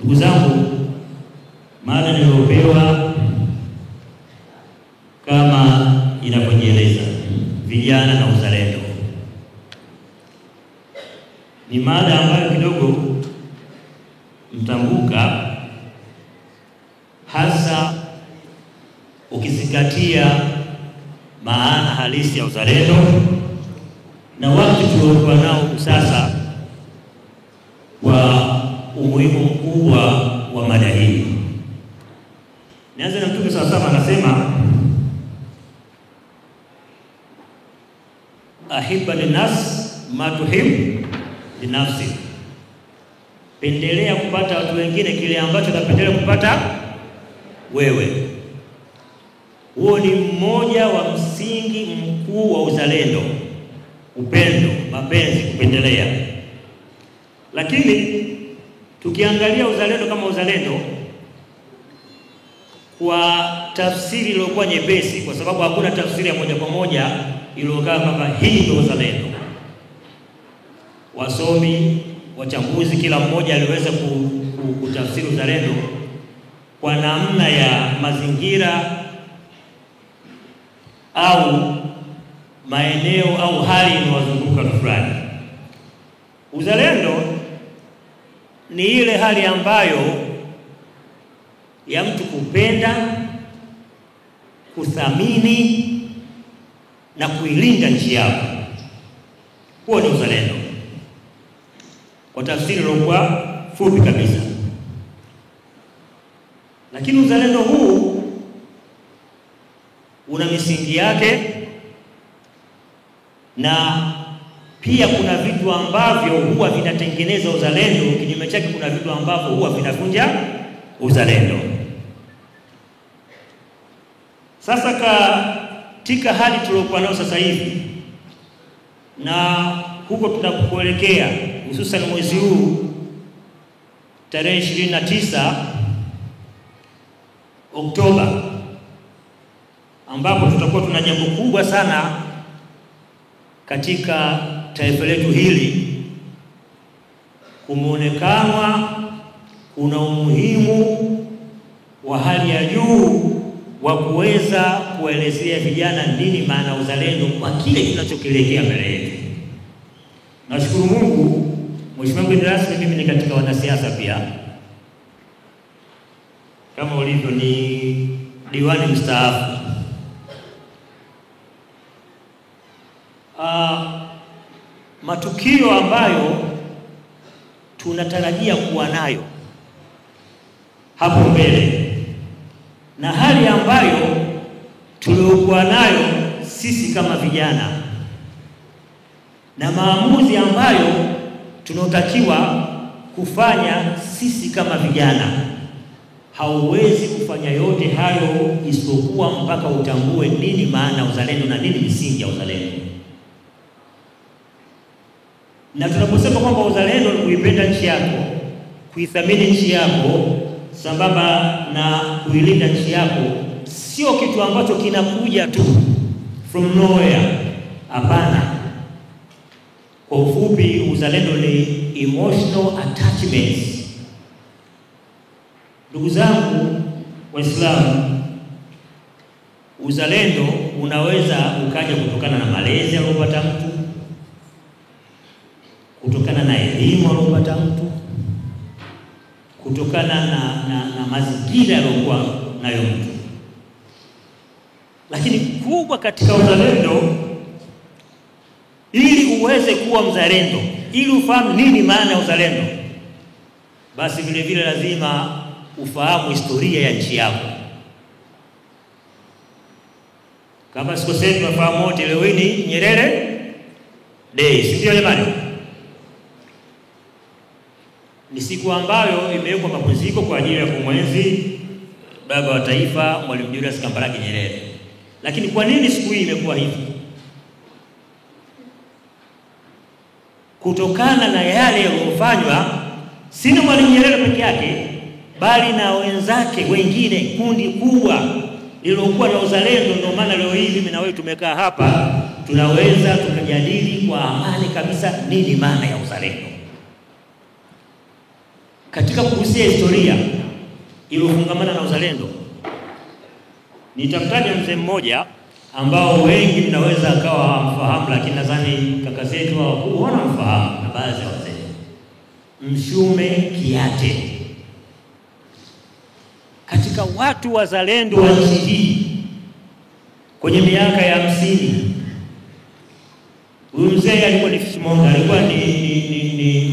Ndugu zangu, mada niliyopewa kama inavyojieleza, vijana na uzalendo, ni mada ambayo kidogo mtambuka, hasa ukizingatia maana halisi ya uzalendo na wakati tuliokuwa nao sasa wa umuhimu mkubwa wa mada hii. Nianze na Mtume SAW anasema, ahibba linnas ma tuhib linafsi, pendelea kupata watu wengine kile ambacho unapendelea kupata wewe. Huo ni mmoja wa msingi mkuu wa uzalendo: upendo, mapenzi, kupendelea. Lakini tukiangalia uzalendo kama uzalendo kwa tafsiri iliyokuwa nyepesi, kwa sababu hakuna tafsiri ya moja kwa moja iliyokaa kwamba hii ndio uzalendo. Wasomi, wachambuzi, kila mmoja aliweza kutafsiri uzalendo kwa namna ya mazingira au maeneo au hali inayozunguka fulani. Uzalendo ni ile hali ambayo ya mtu kupenda, kuthamini na kuilinda nchi yako. Huo ni uzalendo kwa tafsiri iliyokuwa fupi kabisa. Lakini uzalendo huu una misingi yake, na pia kuna vitu ambavyo huwa vinatengeneza uzalendo, kinyume chake kuna vitu ambavyo huwa vinavunja uzalendo. Sasa katika hali tuliyokuwa nayo sasa hivi na huko tunapoelekea, hususan mwezi huu tarehe 29 Oktoba, ambapo tutakuwa tuna jambo kubwa sana katika taifa letu hili, kumeonekana kuna umuhimu wa hali ya juu wa kuweza kuelezea vijana nini maana uzalendo kwa kile kinachokielekea mbele yetu. Nashukuru Mungu, Mheshimiwa mgeni rasmi, mimi ni katika wanasiasa pia, kama ulivyo ni diwani mstaafu. Matukio ambayo tunatarajia kuwa nayo hapo mbele na hali ambayo tuliokuwa nayo sisi kama vijana na maamuzi ambayo tunaotakiwa kufanya sisi kama vijana, hauwezi kufanya yote hayo isipokuwa mpaka utambue nini maana uzalendo na nini misingi ya uzalendo. Na tunaposema kwamba uzalendo ni kuipenda nchi yako, kuithamini nchi yako, sambamba na kuilinda nchi yako, sio kitu ambacho kinakuja tu from nowhere. Hapana. Kwa ufupi, uzalendo ni emotional attachment. Ndugu zangu Waislamu, uzalendo unaweza ukaja kutokana na malezi aliyopata mtu, kutokana na elimu aliyopata mtu, kutokana na mazingira aliyokuwa nayo mtu. Lakini kubwa katika uzalendo, ili uweze kuwa mzalendo, ili ufahamu nini maana ya uzalendo, basi vile vile lazima ufahamu historia ya nchi yako. Kama sikosei, tunafahamu wote leo hii ni Nyerere Day, si ndio jamani? Ni siku ambayo imewekwa mapumziko kwa ajili ya kumwenzi baba wa taifa Mwalimu Julius Kambarage Nyerere. Lakini kwa nini siku hii imekuwa hivi? Kutokana na yale yaliyofanywa si na Mwalimu Nyerere peke yake, bali na wenzake wengine, kundi kubwa lililokuwa na uzalendo. Ndio maana leo hii mimi na wewe tumekaa hapa, tunaweza tukajadili kwa amani kabisa nini maana ya uzalendo. katika kuhusia historia iliyofungamana na uzalendo. Nitamtaja mzee mmoja ambao wengi mnaweza akawa hamfahamu, lakini nadhani kaka zetu hao wanamfahamu na baadhi ya wazee. Mshume Kiate, katika watu wazalendo wa nchi hii kwenye miaka ya 50. Huyu mzee alikuwa ni fishmonger, alikuwa ni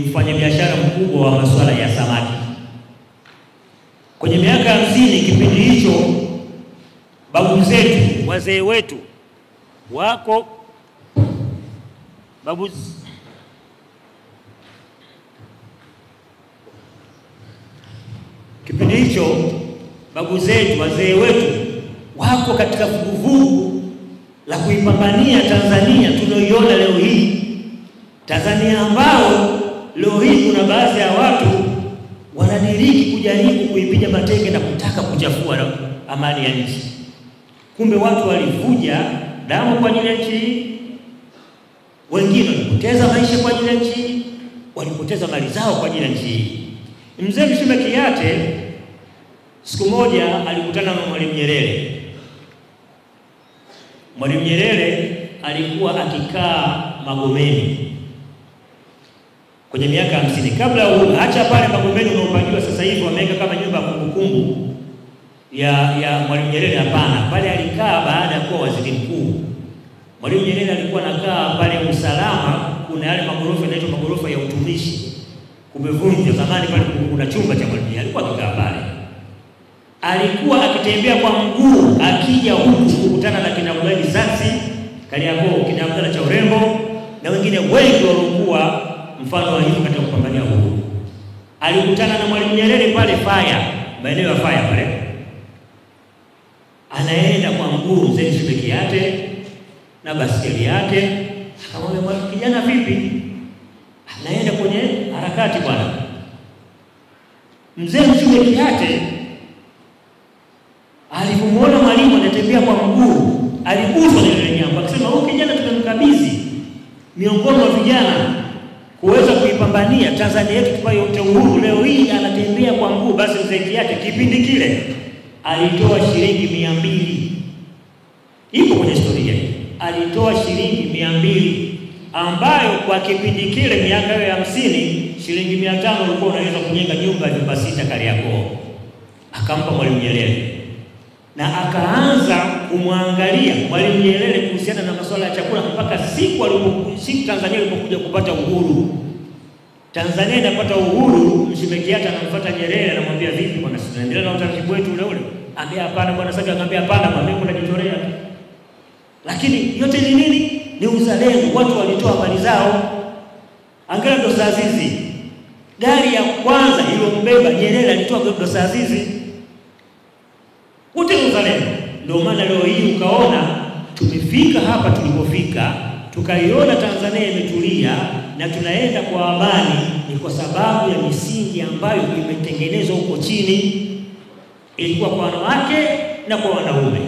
mfanyabiashara mkubwa wa masuala ya samaki. Kwenye miaka ya 50, kipindi hicho babu zetu, wazee wetu wako kipindi hicho babu zetu, wazee wetu wako katika vuguvugu la kuipambania Tanzania tunayoiona leo hii. Tanzania ambao leo hii kuna baadhi ya watu wanadiriki kujaribu kuipiga mateke na kutaka kuchafua amani ya nchi. Kumbe watu walivuja damu kwa ajili ya nchi, wengine walipoteza maisha kwa ajili ya nchi, walipoteza mali zao kwa ajili ya nchi. Mzee Mshume Kiate siku moja alikutana na Mwalimu Nyerere. Mwalimu Nyerere alikuwa akikaa Magomeni kwenye miaka 50 kabla acha pale Magomeni unaopangiwa sasa hivi wameweka kama nyumba ya kumbukumbu ya Mwalimu Nyerere. Hapana, pale alikaa baada ya kuwa waziri mkuu. Mwalimu Nyerere alikuwa anakaa pale Usalama, kuna yale magorofa yanaitwa magorofa ya utumishi, kumevunjwa zamani pale, kuna chumba cha Mwalimu Nyerere, alikuwa akikaa pale. Alikuwa akitembea kwa mguu akija huku kukutana na kina Abdullah Sasi, Kariakoo, kina Abdalla cha Urembo na wengine wengi waliokuwa mfano wa hivyo katika kupambania uhuru. Alikutana na Mwalimu Nyerere pale Faya, maeneo ya Faya pale. Anaenda kwa mguu mzee Mshume Kiate na basikeli yake. Akamwambia, kijana vipi? Anaenda kwenye harakati bwana. Mzee Mshume Kiate alipomwona mwalimu anatembea kwa mguu, aliguswa na ile jambo, akasema huyu kijana tumemkabidhi miongoni mwa vijana kuweza kuipambania Tanzania yetu tupate uhuru, leo hii anatembea kwa mguu. Basi mzee Kiate kipindi kile alitoa shilingi 200. Ipo kwenye historia hii. Alitoa shilingi 200 ambayo kwa kipindi kile miaka ya 50 shilingi 500 ulikuwa unaweza kujenga nyumba ya nyumba 6 Kariakoo. Akampa Mwalimu Nyerere na akaanza kumwangalia Mwalimu Nyerere kuhusiana na masuala ya chakula mpaka siku Tanzania ilipokuja kupata uhuru. Tanzania inapata uhuru, Mshume Kiate anamfuata Nyerere anamwambia, vipi bwana, tunaendelea na utaratibu wetu ule ule? Ambia hapana bwana. Sasa akamwambia hapana, mwambie unajitolea. Lakini yote ni nini? Ni uzalendo. Watu walitoa mali zao. Angalia Dosa Azizi, gari ya kwanza iliyombeba Nyerere alitoa Dosa Azizi. Wote uzalendo. Ndio maana leo hii ukaona tumefika hapa tulipofika, tukaiona Tanzania imetulia na tunaenda kwa amani, ni kwa sababu ya misingi ambayo imetengenezwa huko chini, ilikuwa kwa wanawake na kwa wanaume.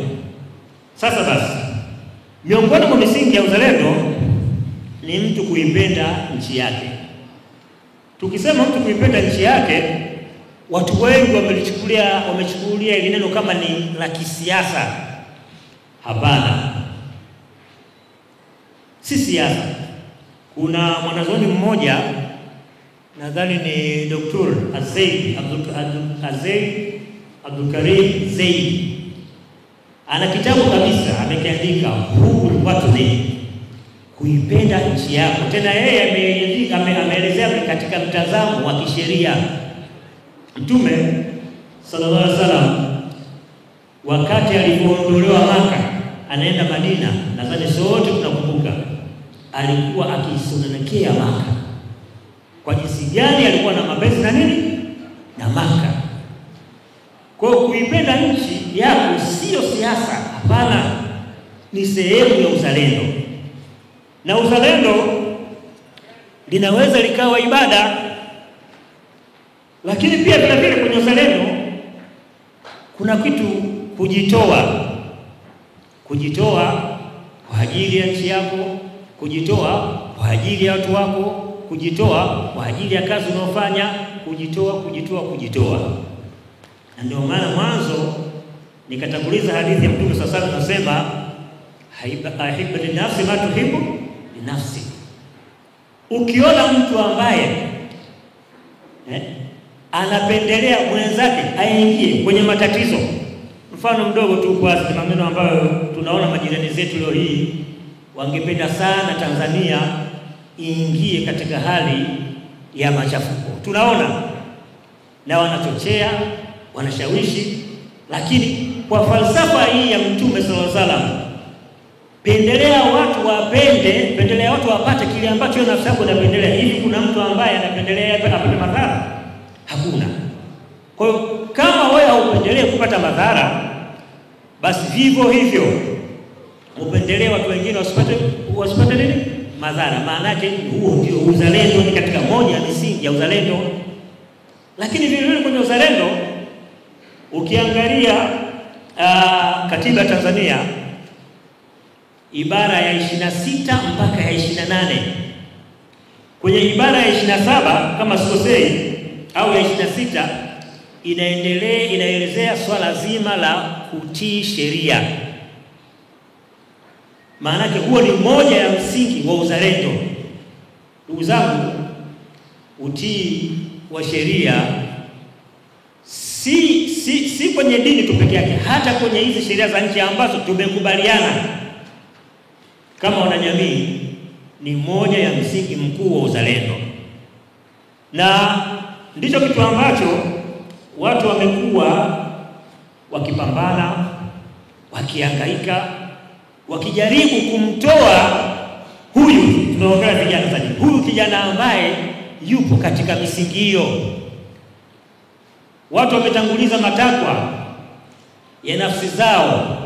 Sasa basi, miongoni mwa misingi ya uzalendo ni mtu kuipenda nchi yake. Tukisema mtu kuipenda nchi yake, watu wengi wamechukulia ile neno kama ni la kisiasa. Hapana, si siasa. Kuna mwanazuoni mmoja, nadhani ni Dr. Abdul Karim Zeid, ana kitabu kabisa amekiandika, Hubbul Watani, kuipenda nchi yako. Tena yeye ameelezea katika mtazamo wa kisheria. Mtume sallallahu alaihi wasallam wakati alipoondolewa Maka anaenda Madina, nadhani sote tunakumbuka, alikuwa akisononekea Maka. Kwa jinsi gani alikuwa na mapenzi na nini? Na Maka. Kwa kuipenda nchi yako sio siasa, hapana, ni sehemu ya uzalendo. Na uzalendo linaweza likawa ibada, lakini pia vile vile kwenye uzalendo kuna kitu kujitoa kwa ajili ya nchi yako, kujitoa kwa ajili ya watu wako, kujitoa kwa ajili ya kazi unayofanya, kujitoa. Na ndio maana mwanzo nikatanguliza hadithi ya Mtume sallallahu alaihi wasallam, anasema ahibba li nafsi ma tuhibbu li nafsi. Ukiona mtu ambaye anapendelea mwenzake aingie kwenye matatizo, mfano mdogo tu kwa maneno ambayo tunaona majirani zetu leo hii wangependa sana Tanzania iingie katika hali ya machafuko. Tunaona na wanachochea, wanashawishi, lakini kwa falsafa hii ya Mtume sallallahu alaihi wasallam, pendelea watu wapende, pendelea watu wapate kile ambacho nafsi yako inapendelea. Hivi kuna mtu ambaye anapendelea apate madhara? Hakuna. Kwa hiyo kama wewe haupendelee kupata madhara, basi vivyo hivyo upendelee watu wengine wasipate nini? Madhara. Maana yake huo ndio uzalendo, ni katika moja ya misingi ya uzalendo. Lakini vile vile kwenye uzalendo ukiangalia katiba ya Tanzania ibara ya 26 mpaka ya 28, kwenye ibara ya 27 kama sikosei au ya 26 inaelezea swala zima la kutii sheria. Maana yake huo ni moja ya msingi wa uzalendo. Ndugu zangu, utii wa sheria si kwenye dini tu peke yake, hata kwenye hizi sheria za nchi ambazo tumekubaliana kama wanajamii, ni moja ya msingi mkuu wa uzalendo. Na ndicho kitu ambacho watu wamekuwa wakipambana, wakihangaika, wakijaribu kumtoa huyu, tunaongea vijana zaidi, huyu kijana ambaye yupo katika misingi hiyo. Watu wametanguliza matakwa ya nafsi zao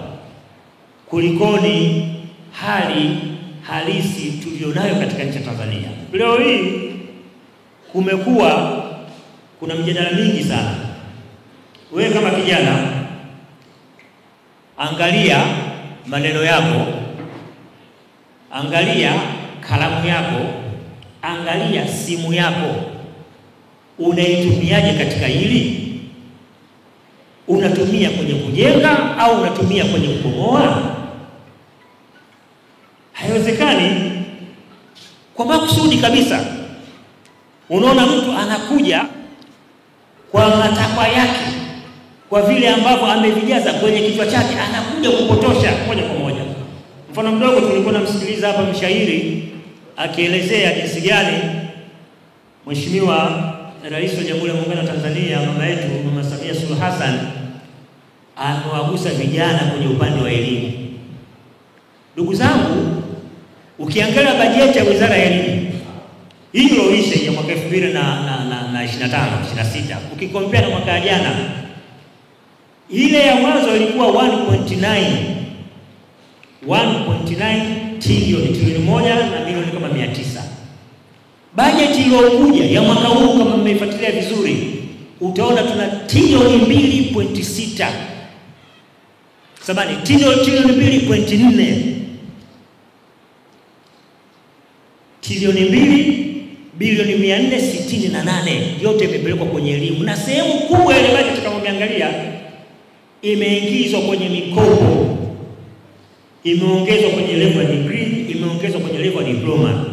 kulikoni hali halisi tulionayo katika nchi ya Tanzania. Leo hii kuna mjadala mingi sana. Wewe kama kijana, angalia maneno yako, angalia kalamu yako, angalia simu yako, unaitumiaje katika hili? Unatumia kwenye kujenga au unatumia kwenye kubomoa? Haiwezekani kwa makusudi kabisa. Unaona mtu anakuja kwa matakwa yake, kwa vile ambavyo amevijaza kwenye kichwa chake, anakuja kupotosha moja kwa moja. Mfano mdogo, tulikuwa namsikiliza hapa mshairi akielezea jinsi gani Mheshimiwa Rais wa Jamhuri ya Muungano wa Tanzania, mama yetu Mama Samia Suluhu Hassan, anawagusa vijana kwenye upande wa elimu. Ndugu zangu, ukiangalia bajeti ya Wizara ya Elimu hii iliyoisha ya mwaka 2025-26, ukikompea na mwaka jana, ile ya mwanzo ilikuwa 1.9 trilioni moja na milioni kama 900. Bajeti iliyokuja ya mwaka huu, kama mmeifuatilia vizuri, utaona tuna trilioni 2.6. Sabani trilioni 2.4. Trilioni 2 bilioni 468 yote imepelekwa kwenye elimu, na sehemu kubwa ya bajeti kama umeangalia imeingizwa kwenye mikopo, imeongezwa kwenye level ya degree, imeongezwa kwenye level ya diploma.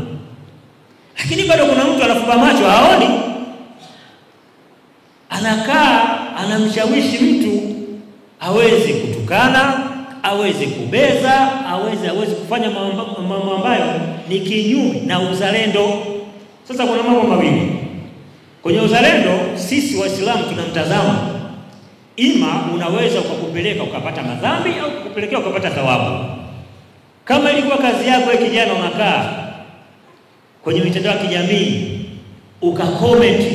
Lakini bado kuna mtu anafumba macho, haoni, anakaa anamshawishi mtu aweze kutukana, aweze kubeza, aweze kufanya mambo ambayo ni kinyume na uzalendo. Sasa kuna mambo mawili kwenye uzalendo. Sisi Waislamu tuna mtazamo, ima unaweza ukakupeleka ukapata madhambi au kukupelekea ukapata thawabu. Kama ilikuwa kazi yako wewe kijana, unakaa kwenye mitandao ya kijamii ukakomenti,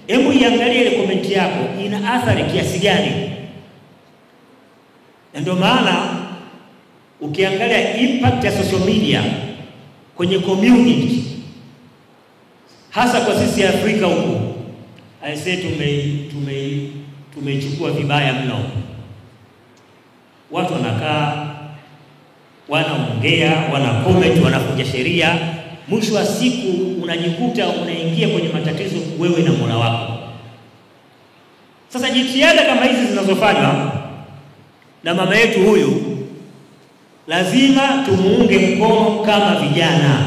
hebu iangalie ile komenti yako ina athari kiasi gani. Na ndio maana ukiangalia impact ya social media kwenye community, hasa kwa sisi Afrika huko, aisee, tumechukua vibaya mno. Watu wanakaa, wanaongea, wana comment, wanakuja sheria, mwisho wa siku unajikuta unaingia kwenye matatizo wewe na Mola wako. Sasa jitihada kama hizi zinazofanywa na mama yetu huyu, lazima tumuunge mkono kama vijana.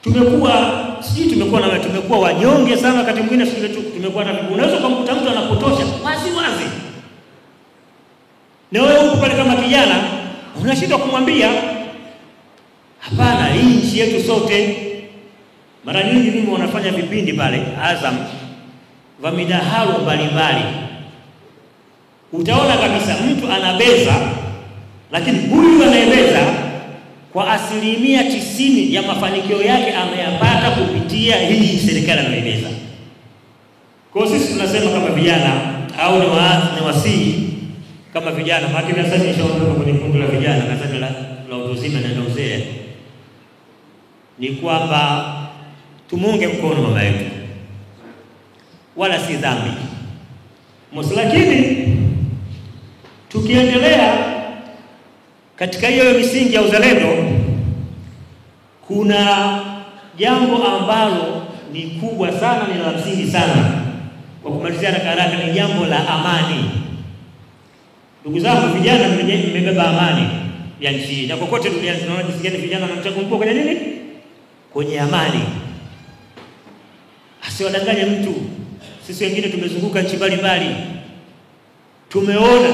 Tumekuwa wanyonge sana wakati mwingine. Tumekuwa na unaweza kumkuta mtu anapotosha wazi na wewe uko pale kama kijana unashindwa kumwambia hapana, hii nchi yetu sote. Mara nyingi mimi wanafanya vipindi pale Azam vya midahalo mbalimbali, utaona kabisa mtu anabeza, lakini huyu anayebeza kwa 90% ya mafanikio yake ameyapata kupitia hii serikali anayoibeza. Kwa sisi tunasema kama vijana au ni wasii kama vijana, maana sasa nishaondoka kwenye kundi la vijana na sasa la uzima na uzee, ni kwamba tumuunge mkono mama yetu, wala si dhambi. Lakini tukiendelea katika hiyo misingi ya uzalendo, kuna jambo ambalo ni kubwa sana, ni la msingi sana. Kwa kumalizia haraka ni jambo la amani. Ndugu zangu vijana, mmebeba amani ya nchi, na kokote duniani tunaona jinsi gani vijana wanamchagua mkuu kwenye nini? Kwenye amani. Asiwadanganye mtu. Sisi wengine tumezunguka nchi mbalimbali, tumeona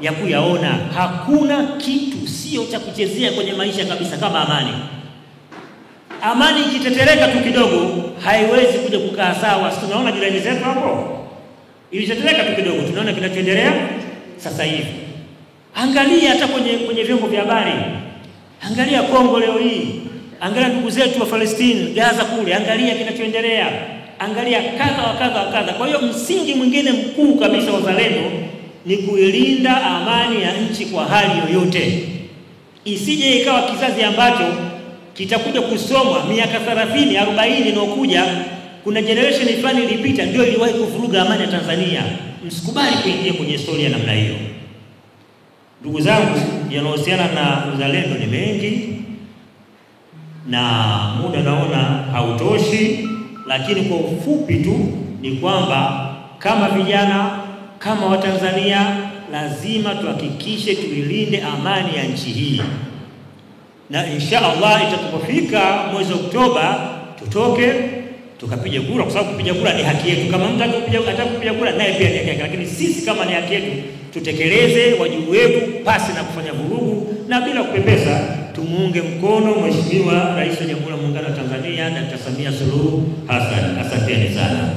ya kuyaona. Hakuna kitu sio cha kuchezea kwenye maisha kabisa kama amani. Amani ikitetereka tu kidogo haiwezi kuja kukaa sawa. Tunaona jirani zetu hapo, ilitetereka tu kidogo, tunaona kinachoendelea sasa hivi. Angalia hata kwenye vyombo vya habari, angalia Kongo leo hii, angalia ndugu zetu wa Palestina, Gaza kule, angalia kinachoendelea, angalia kadha. Kwa hiyo msingi mwingine mkuu kabisa wa uzalendo ni kuilinda amani ya nchi kwa hali yoyote. Isije ikawa kizazi ambacho kitakuja kusomwa miaka 30, 40 inayokuja, kuna generation fulani ilipita ndio iliwahi kuvuruga amani ya Tanzania. Msikubali kuingia kwenye historia namna hiyo. Ndugu zangu, yanayohusiana na uzalendo ni mengi na muda naona hautoshi, lakini kwa ufupi tu ni kwamba kama vijana, kama Watanzania, lazima tuhakikishe tuilinde amani ya nchi hii. Na insha Allah itakapofika mwezi Oktoba tutoke tukapige kura, kwa sababu kupiga kura ni haki yetu. Kama mtu atakupiga kura naye pia ni haki yake, lakini sisi kama ni haki yetu tutekeleze wajibu wetu pasi na kufanya vurugu na bila kupepesa. Tumuunge mkono Mheshimiwa Rais wa Jamhuri ya Muungano wa Tanzania Dr. Samia Suluhu Hassan. Asanteni sana.